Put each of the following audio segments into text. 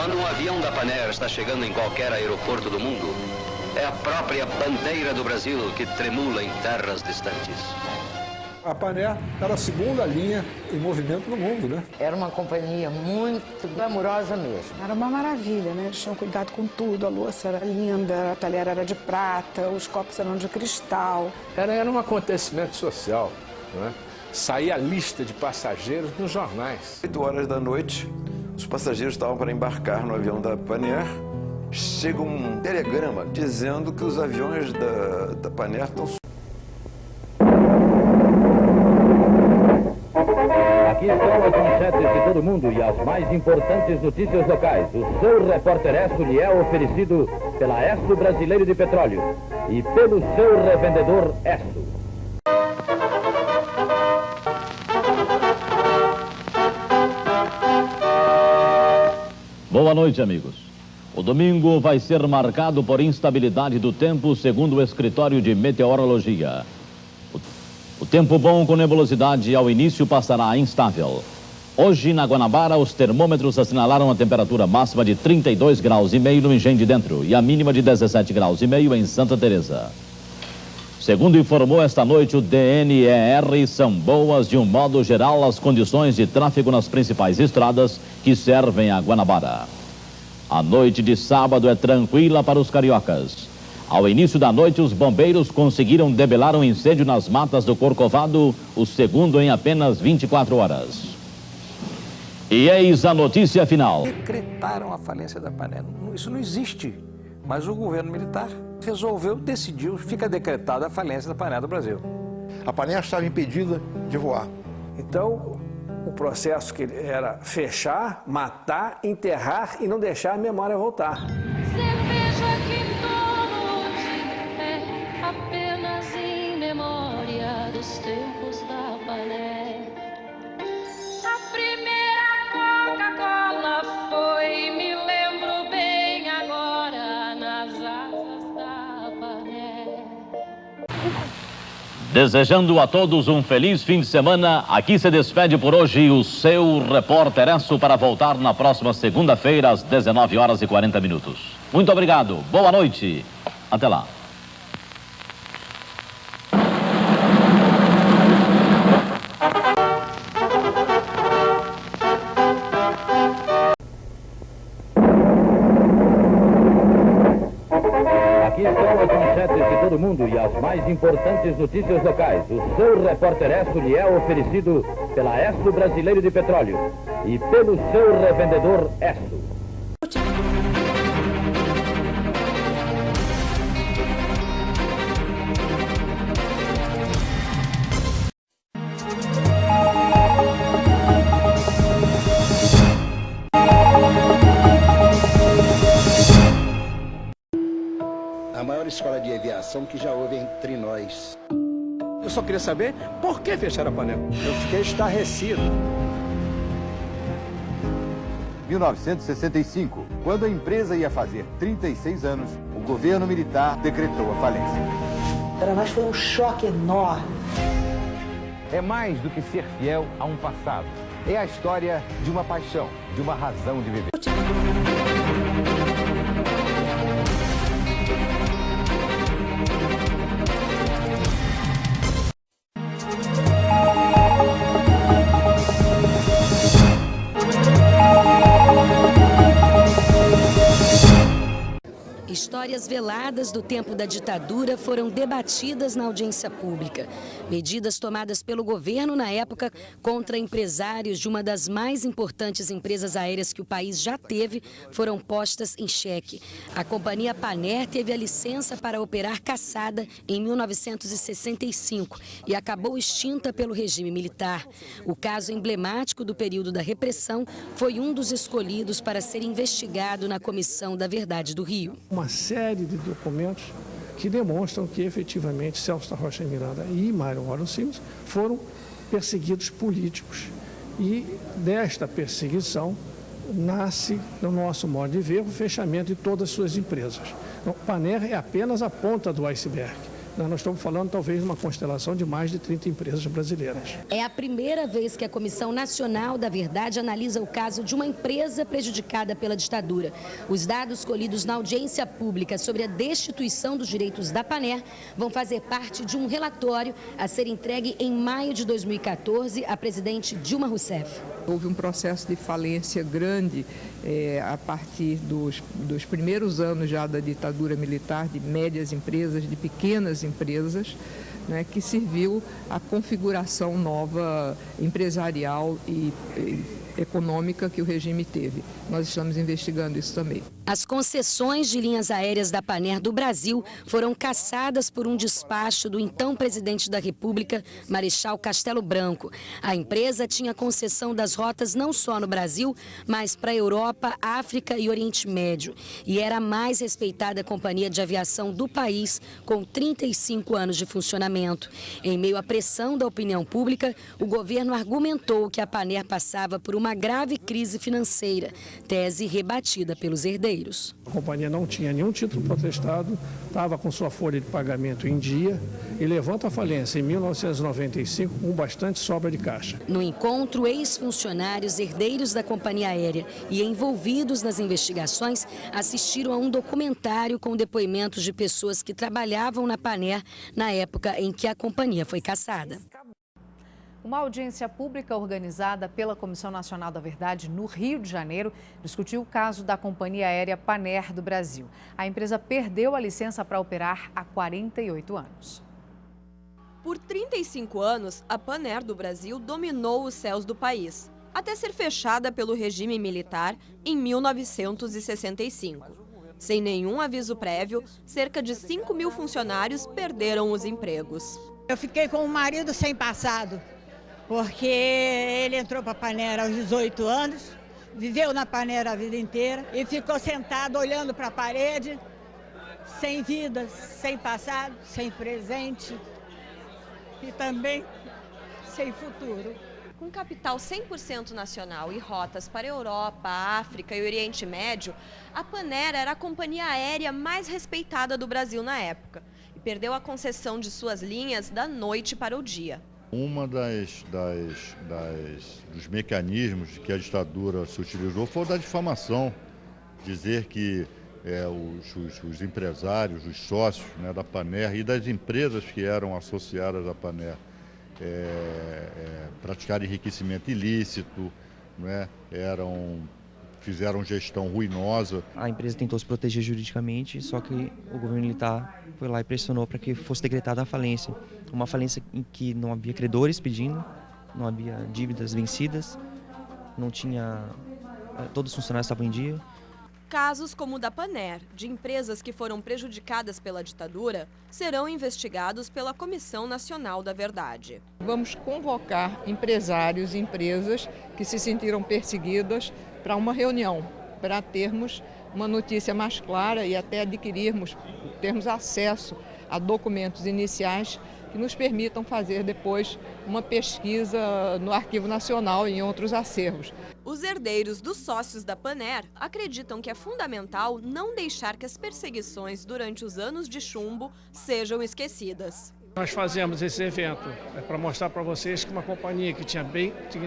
Quando um avião da Panair está chegando em qualquer aeroporto do mundo, é a própria bandeira do Brasil que tremula em terras distantes. A Panair era a segunda linha em movimento no mundo, né? Era uma companhia muito glamurosa mesmo. Era uma maravilha, né? Eles tinham cuidado com tudo. A louça era linda, a talher era de prata, os copos eram de cristal. Era um acontecimento social, não é? Saía a lista de passageiros nos jornais. 8 horas da noite, os passageiros estavam para embarcar no avião da Panair. Chega um telegrama dizendo que os aviões da Panair estão... Aqui estão as manchetes de todo mundo e as mais importantes notícias locais. O seu repórter Esso lhe é oferecido pela Esso Brasileiro de Petróleo e pelo seu revendedor Esso. Boa noite, amigos. O domingo vai ser marcado por instabilidade do tempo, segundo o escritório de meteorologia. O tempo bom com nebulosidade ao início passará instável. Hoje, na Guanabara, os termômetros assinalaram a temperatura máxima de 32,5 graus no Engenho de Dentro e a mínima de 17,5 graus em Santa Teresa. Segundo informou esta noite o DNER, são boas de um modo geral as condições de tráfego nas principais estradas que servem a Guanabara. A noite de sábado é tranquila para os cariocas. Ao início da noite, os bombeiros conseguiram debelar um incêndio nas matas do Corcovado, o segundo em apenas 24 horas. E eis a notícia final. Decretaram a falência da Panair. Isso não existe, mas o governo militar resolveu, decidiu, fica decretada a falência da Panair do Brasil. A Panair estava impedida de voar. Então, o processo que era fechar, matar, enterrar e não deixar a memória voltar. Cerveja que tomo é apenas em memória dos tempos da Panair. A primeira Coca-Cola foi, me lembro bem agora, nas asas da Panair. Desejando a todos um feliz fim de semana, aqui se despede por hoje o seu repórter Esso para voltar na próxima segunda-feira às 19h40. Muito obrigado, boa noite, até lá. Aqui estão as manchetes de todo mundo e as mais importantes notícias locais. O seu repórter Esso lhe é oferecido pela Esso Brasileiro de Petróleo e pelo seu revendedor Esso. A maior escola de aviação que já houve entre nós. Eu só queria saber por que fecharam a Panair. Eu fiquei estarrecido. 1965, quando a empresa ia fazer 36 anos, o governo militar decretou a falência. Para nós foi um choque enorme. É mais do que ser fiel a um passado. É a história de uma paixão, de uma razão de viver. Histórias veladas do tempo da ditadura foram debatidas na audiência pública. Medidas tomadas pelo governo na época contra empresários de uma das mais importantes empresas aéreas que o país já teve foram postas em xeque. A companhia Panair teve a licença para operar caçada em 1965 e acabou extinta pelo regime militar. O caso emblemático do período da repressão foi um dos escolhidos para ser investigado na Comissão da Verdade do Rio. Uma série de documentos que demonstram que efetivamente Celso da Rocha Miranda e Mário Oro Simas foram perseguidos políticos. E desta perseguição nasce, no nosso modo de ver, o fechamento de todas as suas empresas. Então, Panair é apenas a ponta do iceberg. Nós estamos falando talvez de uma constelação de mais de 30 empresas brasileiras. É a primeira vez que a Comissão Nacional da Verdade analisa o caso de uma empresa prejudicada pela ditadura. Os dados colhidos na audiência pública sobre a destituição dos direitos da Panair vão fazer parte de um relatório a ser entregue em maio de 2014 à presidente Dilma Rousseff. Houve um processo de falência grande a partir dos primeiros anos já da ditadura militar, de médias empresas, de pequenas empresas, né, que serviu à configuração nova empresarial e econômica que o regime teve. Nós estamos investigando isso também. As concessões de linhas aéreas da Panair do Brasil foram cassadas por um despacho do então presidente da República, Marechal Castelo Branco. A empresa tinha concessão das rotas não só no Brasil, mas para a Europa, África e Oriente Médio. E era a mais respeitada companhia de aviação do país, com 35 anos de funcionamento. Em meio à pressão da opinião pública, o governo argumentou que a Panair passava por uma grave crise financeira, tese rebatida pelos herdeiros. A companhia não tinha nenhum título protestado, estava com sua folha de pagamento em dia e levanta a falência em 1995 com bastante sobra de caixa. No encontro, ex-funcionários, herdeiros da companhia aérea e envolvidos nas investigações assistiram a um documentário com depoimentos de pessoas que trabalhavam na Panair na época em que a companhia foi cassada. Uma audiência pública organizada pela Comissão Nacional da Verdade no Rio de Janeiro discutiu o caso da companhia aérea Panair do Brasil. A empresa perdeu a licença para operar há 48 anos. Por 35 anos, a Panair do Brasil dominou os céus do país, até ser fechada pelo regime militar em 1965. Sem nenhum aviso prévio, cerca de 5 mil funcionários perderam os empregos. Eu fiquei com um marido sem passado, porque ele entrou para a Panair aos 18 anos, viveu na Panair a vida inteira e ficou sentado olhando para a parede, sem vida, sem passado, sem presente e também sem futuro. Com capital 100% nacional e rotas para a Europa, África e Oriente Médio, a Panair era a companhia aérea mais respeitada do Brasil na época e perdeu a concessão de suas linhas da noite para o dia. Uma dos mecanismos que a ditadura se utilizou foi o da difamação, dizer que os empresários, os sócios, né, da Panair e das empresas que eram associadas à Panair praticaram enriquecimento ilícito, né, fizeram gestão ruinosa. A empresa tentou se proteger juridicamente, só que o governo militar foi lá e pressionou para que fosse decretada a falência. Uma falência em que não havia credores pedindo, não havia dívidas vencidas, não tinha... todos os funcionários estavam em dia. Casos como o da Panair, de empresas que foram prejudicadas pela ditadura, serão investigados pela Comissão Nacional da Verdade. Vamos convocar empresários e empresas que se sentiram perseguidas para uma reunião, para termos uma notícia mais clara e até termos acesso a documentos iniciais que nos permitam fazer depois uma pesquisa no Arquivo Nacional e em outros acervos. Os herdeiros dos sócios da Panair acreditam que é fundamental não deixar que as perseguições durante os anos de chumbo sejam esquecidas. Nós fazemos esse evento para mostrar para vocês que uma companhia que tinha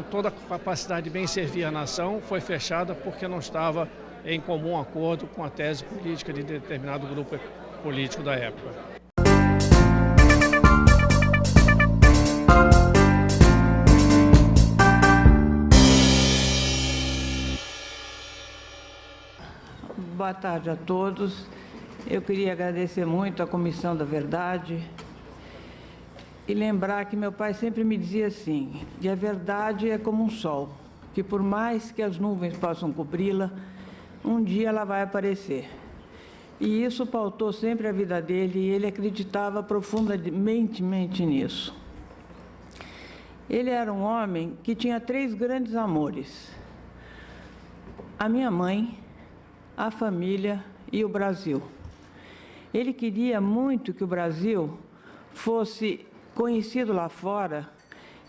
toda a capacidade de bem servir a nação foi fechada porque não estava em comum acordo com a tese política de determinado grupo político da época. Boa tarde a todos. Eu queria agradecer muito à Comissão da Verdade e lembrar que meu pai sempre me dizia assim, que a verdade é como um sol, que por mais que as nuvens possam cobri-la, um dia ela vai aparecer. E isso pautou sempre a vida dele e ele acreditava profundamente nisso. Ele era um homem que tinha 3 grandes amores: a minha mãe, a família e o Brasil. Ele queria muito que o Brasil fosse conhecido lá fora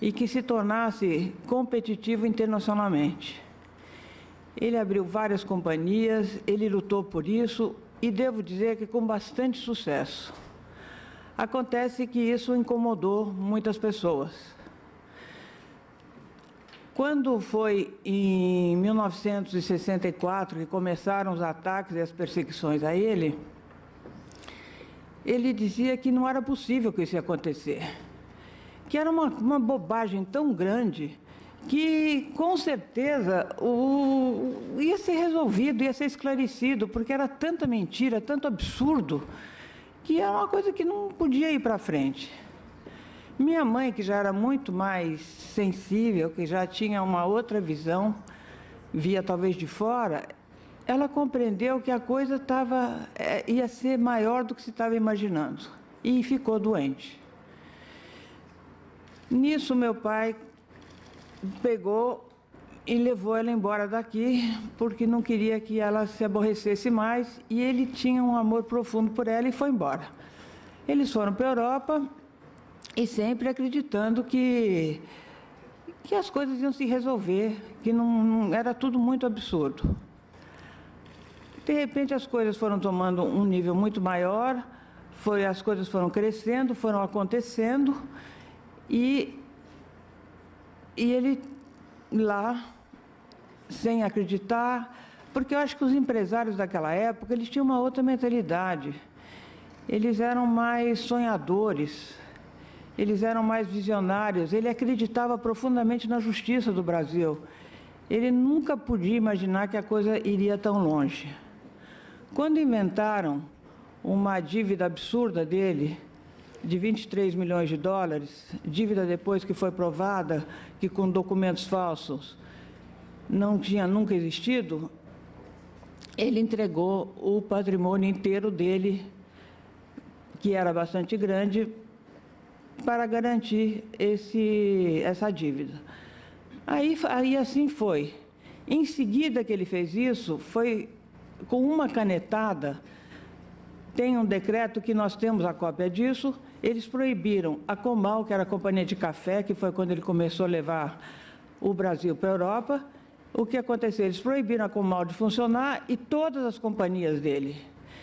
e que se tornasse competitivo internacionalmente. Ele abriu várias companhias, ele lutou por isso e devo dizer que com bastante sucesso. Acontece que isso incomodou muitas pessoas. Quando foi em 1964 que começaram os ataques e as perseguições a ele, ele dizia que não era possível que isso ia acontecer, que era uma bobagem tão grande que, com certeza, ia ser resolvido, ia ser esclarecido, porque era tanta mentira, tanto absurdo, que era uma coisa que não podia ir para frente. Minha mãe, que já era muito mais sensível, que já tinha uma outra visão, via talvez de fora, ela compreendeu que a coisa ia ser maior do que se estava imaginando e ficou doente. Nisso, meu pai pegou e levou ela embora daqui, porque não queria que ela se aborrecesse mais, e ele tinha um amor profundo por ela e foi embora. Eles foram para a Europa e sempre acreditando que as coisas iam se resolver, que não era tudo muito absurdo. De repente, as coisas foram tomando um nível muito maior, as coisas foram crescendo, foram acontecendo, e ele lá, sem acreditar, porque eu acho que os empresários daquela época, eles tinham uma outra mentalidade. Eles eram mais sonhadores, eles eram mais visionários, ele acreditava profundamente na justiça do Brasil. Ele nunca podia imaginar que a coisa iria tão longe. Quando inventaram uma dívida absurda dele, de 23 milhões de dólares, dívida depois que foi provada que com documentos falsos não tinha nunca existido, ele entregou o patrimônio inteiro dele, que era bastante grande, para garantir essa dívida. Aí assim foi. Em seguida que ele fez isso, foi com uma canetada, tem um decreto que nós temos a cópia disso, eles proibiram a Comal, que era a companhia de café, que foi quando ele começou a levar o Brasil para a Europa. O que aconteceu? Eles proibiram a Comal de funcionar e todas as companhias dele.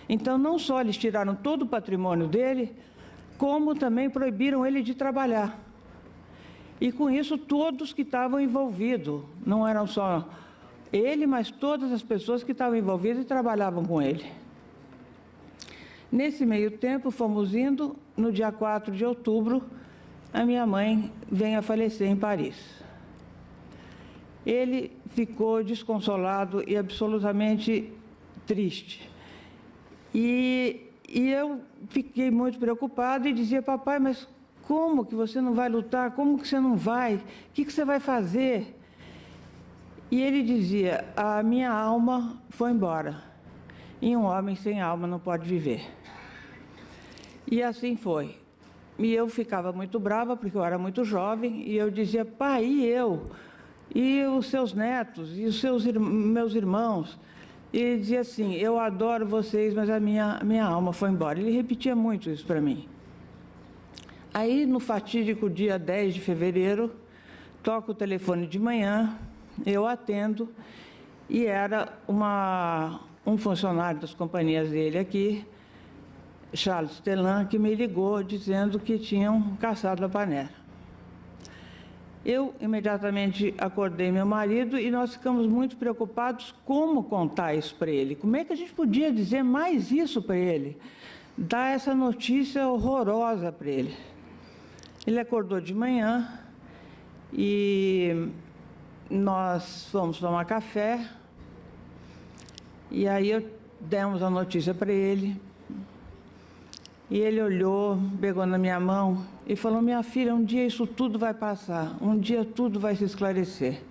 Então, não só eles tiraram todo o patrimônio dele, como também proibiram ele de trabalhar. E, com isso, todos que estavam envolvidos, não eram só ele, mas todas as pessoas que estavam envolvidas e trabalhavam com ele. Nesse meio tempo, fomos indo, no dia 4 de outubro, a minha mãe vem a falecer em Paris. Ele ficou desconsolado e absolutamente triste. E eu fiquei muito preocupada e dizia: papai, mas como que você não vai lutar? Como que você não vai? O que você vai fazer? E ele dizia: a minha alma foi embora. E um homem sem alma não pode viver. E assim foi. E eu ficava muito brava, porque eu era muito jovem, e eu dizia: pai, e eu? E os seus netos? E os meus irmãos? E ele dizia assim: eu adoro vocês, mas a minha alma foi embora. Ele repetia muito isso para mim. Aí, no fatídico dia 10 de fevereiro, toca o telefone de manhã, eu atendo, e era um funcionário das companhias dele aqui, Charles Telan, que me ligou dizendo que tinham caçado a Panair. Eu imediatamente acordei meu marido e nós ficamos muito preocupados como contar isso para ele. Como é que a gente podia dizer mais isso para ele? Dar essa notícia horrorosa para ele. Ele acordou de manhã e nós fomos tomar café. E aí demos a notícia para ele. E ele olhou, pegou na minha mão e falou: minha filha, um dia isso tudo vai passar, um dia tudo vai se esclarecer.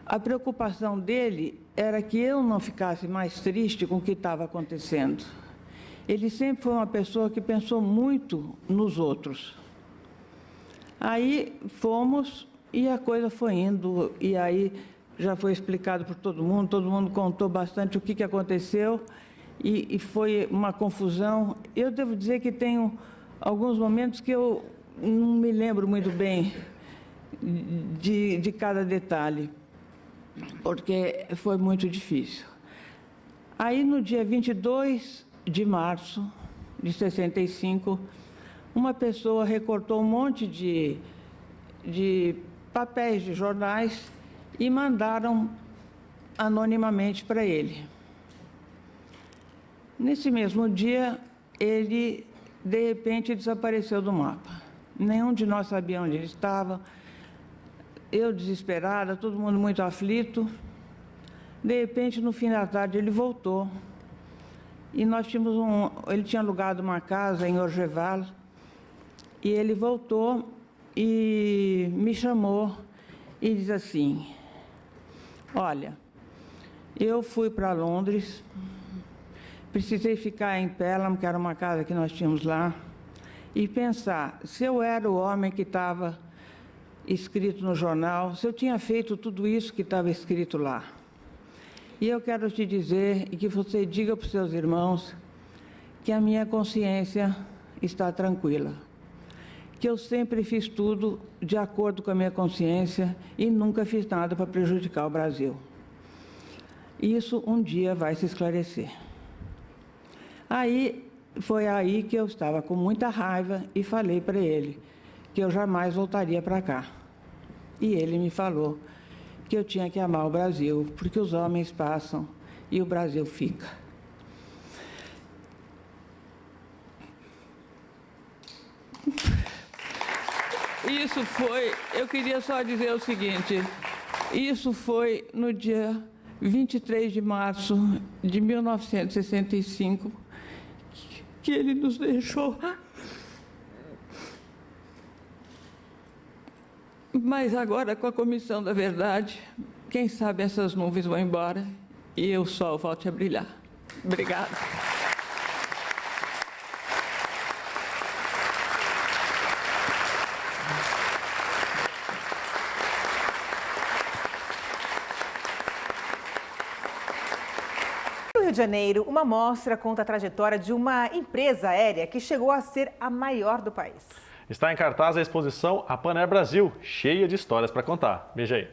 A preocupação dele era que eu não ficasse mais triste com o que estava acontecendo. Ele sempre foi uma pessoa que pensou muito nos outros. Aí fomos e a coisa foi indo, e aí já foi explicado por todo mundo contou bastante o que aconteceu. E foi uma confusão. Eu devo dizer que tenho alguns momentos que eu não me lembro muito bem de cada detalhe, porque foi muito difícil. Aí, no dia 22 de março de 65, uma pessoa recortou um monte de papéis de jornais e mandaram anonimamente para ele. Nesse mesmo dia, ele, de repente, desapareceu do mapa. Nenhum de nós sabia onde ele estava. Eu, desesperada, todo mundo muito aflito. De repente, no fim da tarde, ele voltou. E nós tínhamos ele tinha alugado uma casa em Orgeval. E ele voltou e me chamou e disse assim: olha, eu fui para Londres, precisei ficar em Pelham, que era uma casa que nós tínhamos lá, e pensar se eu era o homem que estava escrito no jornal, se eu tinha feito tudo isso que estava escrito lá. E eu quero te dizer, e que você diga para os seus irmãos, que a minha consciência está tranquila, que eu sempre fiz tudo de acordo com a minha consciência e nunca fiz nada para prejudicar o Brasil. Isso um dia vai se esclarecer. Foi aí que eu estava com muita raiva e falei para ele que eu jamais voltaria para cá. E ele me falou que eu tinha que amar o Brasil, porque os homens passam e o Brasil fica. Eu queria só dizer o seguinte, isso foi no dia 23 de março de 1965 que ele nos deixou. Mas agora, com a Comissão da Verdade, quem sabe essas nuvens vão embora e o sol volte a brilhar. Obrigada. No Rio de Janeiro, uma mostra conta a trajetória de uma empresa aérea que chegou a ser a maior do país. Está em cartaz a exposição A Paner Brasil, cheia de histórias para contar. Veja aí.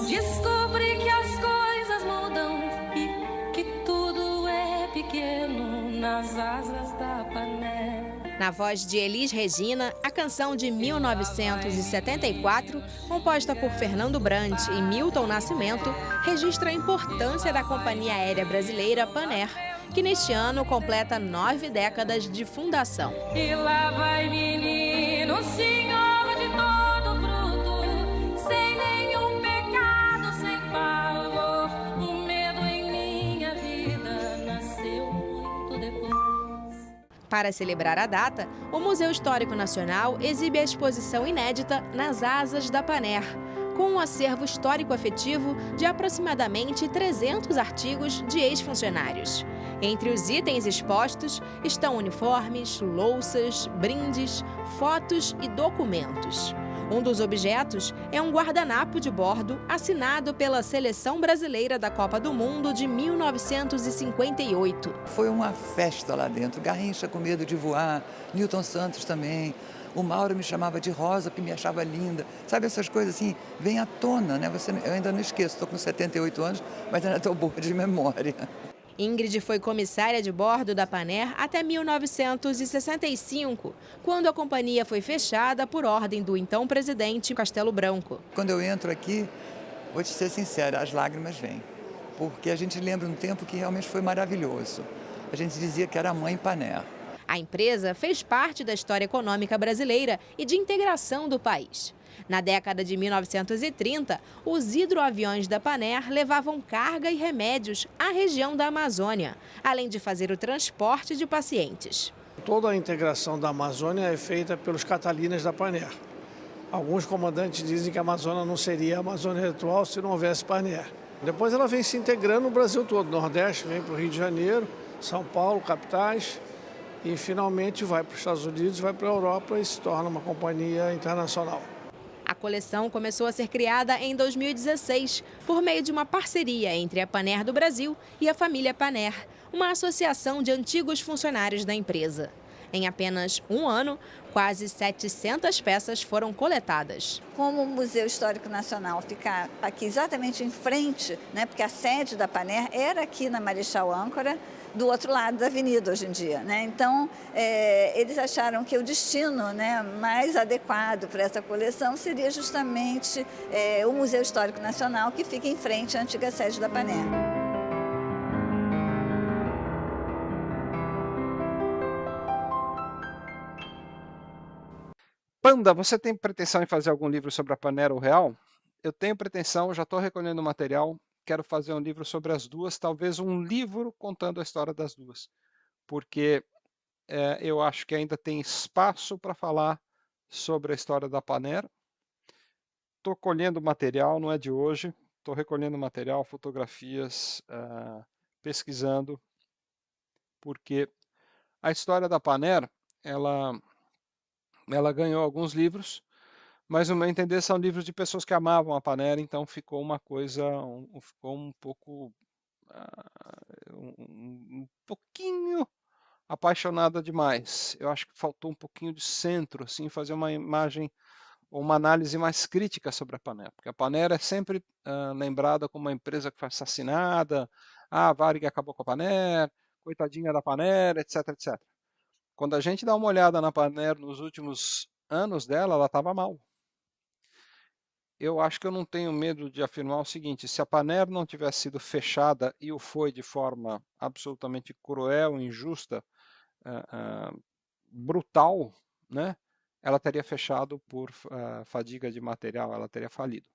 Descobri que as coisas mudam e que tudo é pequeno nas asas da Paner. Na voz de Elis Regina, a canção de 1974, composta por Fernando Brant e Milton Nascimento, registra a importância da companhia aérea brasileira Paner, que neste ano completa 9 décadas de fundação. E lá vai menino, senhor de todo fruto, sem nenhum pecado, sem pavor. O medo em minha vida nasceu muito depois. Para celebrar a data, o Museu Histórico Nacional exibe a exposição inédita Nas Asas da Paner, com um acervo histórico-afetivo de aproximadamente 300 artigos de ex-funcionários. Entre os itens expostos estão uniformes, louças, brindes, fotos e documentos. Um dos objetos é um guardanapo de bordo assinado pela Seleção Brasileira da Copa do Mundo de 1958. Foi uma festa lá dentro, Garrincha com medo de voar, Newton Santos também. O Mauro me chamava de Rosa porque me achava linda. Sabe, essas coisas assim, vêm à tona, né? Eu ainda não esqueço, estou com 78 anos, mas ainda estou boa de memória. Ingrid foi comissária de bordo da Paner até 1965, quando a companhia foi fechada por ordem do então presidente Castelo Branco. Quando eu entro aqui, vou te ser sincera, as lágrimas vêm, porque a gente lembra um tempo que realmente foi maravilhoso. A gente dizia que era a mãe Paner. A empresa fez parte da história econômica brasileira e de integração do país. Na década de 1930, os hidroaviões da Paner levavam carga e remédios à região da Amazônia, além de fazer o transporte de pacientes. Toda a integração da Amazônia é feita pelos Catalinas da Paner. Alguns comandantes dizem que a Amazônia não seria a Amazônia atual se não houvesse Paner. Depois ela vem se integrando no Brasil todo. Nordeste vem para o Rio de Janeiro, São Paulo, capitais, e finalmente vai para os Estados Unidos, vai para a Europa e se torna uma companhia internacional. A coleção começou a ser criada em 2016 por meio de uma parceria entre a Paner do Brasil e a família Paner, uma associação de antigos funcionários da empresa. Em apenas um ano, quase 700 peças foram coletadas. Como o Museu Histórico Nacional fica aqui exatamente em frente, né, porque a sede da Paner era aqui na Marechal Âncora, do outro lado da avenida hoje em dia, né? Então, eles acharam que o destino, né, mais adequado para essa coleção seria justamente o Museu Histórico Nacional, que fica em frente à antiga sede da Paner. Panda, você tem pretensão em fazer algum livro sobre a Paner ou Real? Eu tenho pretensão, já estou recolhendo material, quero fazer um livro sobre as duas, talvez um livro contando a história das duas, porque eu acho que ainda tem espaço para falar sobre a história da Paner. Estou colhendo material, não é de hoje, estou recolhendo material, fotografias, pesquisando, porque a história da Paner, ela ganhou alguns livros, mas no meu entender são livros de pessoas que amavam a Paner, então ficou uma coisa, ficou um pouco, um pouquinho apaixonada demais. Eu acho que faltou um pouquinho de centro, assim, fazer uma imagem, uma análise mais crítica sobre a Paner, porque a Paner é sempre lembrada como uma empresa que foi assassinada, a Varig acabou com a Paner, coitadinha da Paner, etc, etc. Quando a gente dá uma olhada na Paner nos últimos anos dela, ela estava mal. Eu acho que eu não tenho medo de afirmar o seguinte, se a Paner não tivesse sido fechada e o foi de forma absolutamente cruel, injusta, brutal, né, ela teria fechado por fadiga de material, ela teria falido.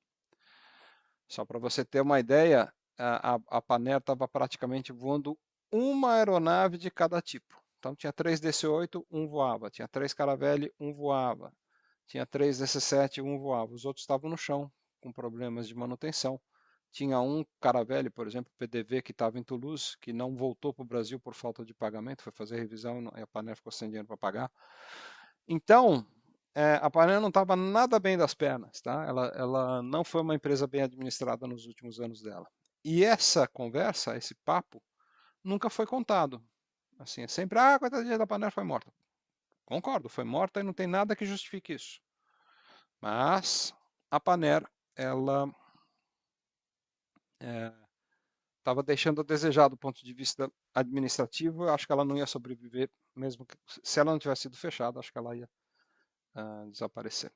Só para você ter uma ideia, a Paner estava praticamente voando uma aeronave de cada tipo. Então tinha 3 DC-8, um voava, tinha 3 Caravelle, um voava, tinha 3 DC-7, um voava. Os outros estavam no chão, com problemas de manutenção. Tinha um Caravelle, por exemplo, PDV, que estava em Toulouse, que não voltou para o Brasil por falta de pagamento, foi fazer revisão e a Paner ficou sem dinheiro para pagar. Então, a Paner não estava nada bem das pernas, tá? Ela não foi uma empresa bem administrada nos últimos anos dela. E essa conversa, esse papo, nunca foi contado. Assim, é sempre, a coitadinha da Paner foi morta. Concordo, foi morta e não tem nada que justifique isso. Mas a Paner, ela estava deixando a desejar do ponto de vista administrativo. Eu acho que ela não ia sobreviver, mesmo que, se ela não tivesse sido fechada, acho que ela ia desaparecer.